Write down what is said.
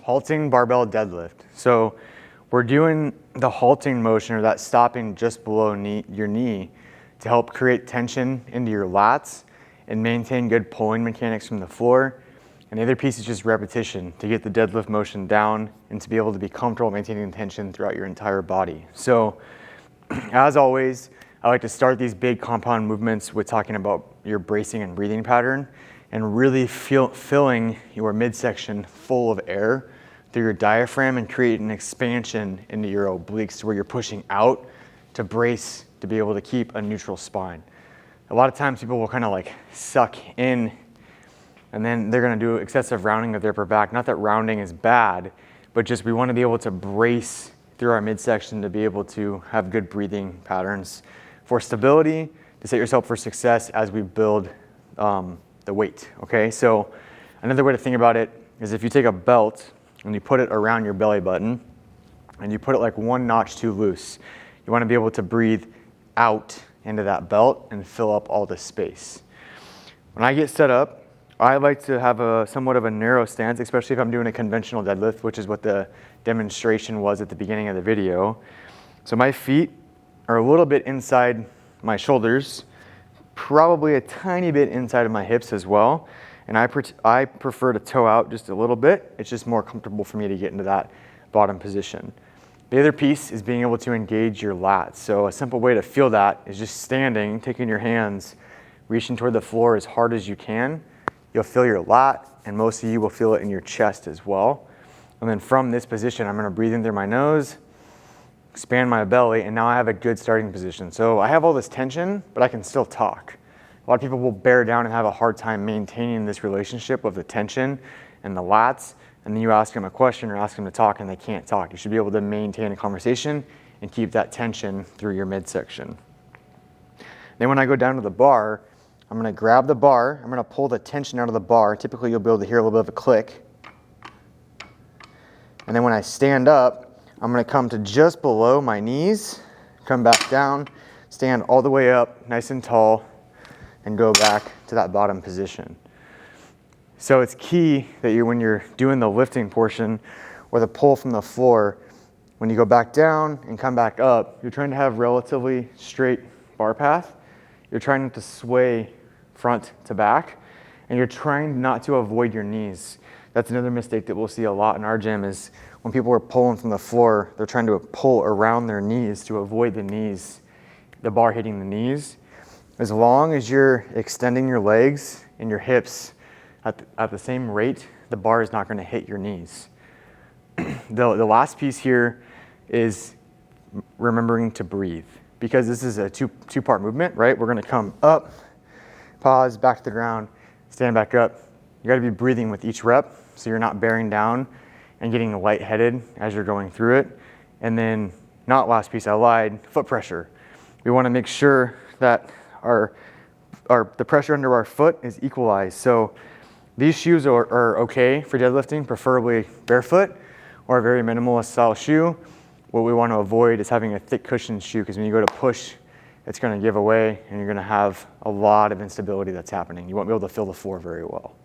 halting barbell deadlift. So we're doing the halting motion, or that stopping just below your knee, to help create tension into your lats and maintain good pulling mechanics from the floor. And the other piece is just repetition to get the deadlift motion down and to be able to be comfortable maintaining tension throughout your entire body. So as always, I like to start these big compound movements with talking about your bracing and breathing pattern, and really filling your midsection full of air through your diaphragm and create an expansion into your obliques to where you're pushing out to brace to be able to keep a neutral spine. A lot of times people will kind of like suck in, and then they're going to do excessive rounding of their upper back. Not that rounding is bad, but just we want to be able to brace through our midsection to be able to have good breathing patterns for stability, to set yourself for success as we build the weight, okay? So another way to think about it is if you take a belt and you put it around your belly button and you put it like one notch too loose, you want to be able to breathe out into that belt and fill up all the space. When I get set up, I like to have somewhat of a narrow stance, especially if I'm doing a conventional deadlift, which is what the demonstration was at the beginning of the video. So my feet are a little bit inside my shoulders, probably a tiny bit inside of my hips as well. And I prefer to toe out just a little bit. It's just more comfortable for me to get into that bottom position. The other piece is being able to engage your lats. So a simple way to feel that is just standing, taking your hands, reaching toward the floor as hard as you can. You'll feel your lat, and most of you will feel it in your chest as well. And then from this position, I'm gonna breathe in through my nose, expand my belly, and now I have a good starting position. So I have all this tension, but I can still talk. A lot of people will bear down and have a hard time maintaining this relationship of the tension and the lats, and then you ask them a question or ask them to talk and they can't talk. You should be able to maintain a conversation and keep that tension through your midsection. Then when I go down to the bar, I'm gonna grab the bar, I'm gonna pull the tension out of the bar. Typically you'll be able to hear a little bit of a click. And then when I stand up, I'm gonna come to just below my knees, come back down, stand all the way up, nice and tall, and go back to that bottom position. So it's key that when you're doing the lifting portion or the pull from the floor, when you go back down and come back up, you're trying to have relatively straight bar path. You're trying not to sway front to back, and you're trying not to avoid your knees. That's another mistake that we'll see a lot in our gym is when people are pulling from the floor, they're trying to pull around their knees to avoid the knees, the bar hitting the knees. As long as you're extending your legs and your hips at the same rate, the bar is not going to hit your knees. The last piece here is remembering to breathe, because this is a two-part movement, right? We're going to come up, pause, back to the ground, stand back up. You got to be breathing with each rep so you're not bearing down and getting lightheaded as you're going through it. And then, not last piece, I lied, foot pressure. We want to make sure that the pressure under our foot is equalized. So these shoes are okay for deadlifting, preferably barefoot or a very minimalist style shoe. What we want to avoid is having a thick cushioned shoe, because when you go to push, it's going to give away and you're going to have a lot of instability that's happening. You won't be able to feel the floor very well.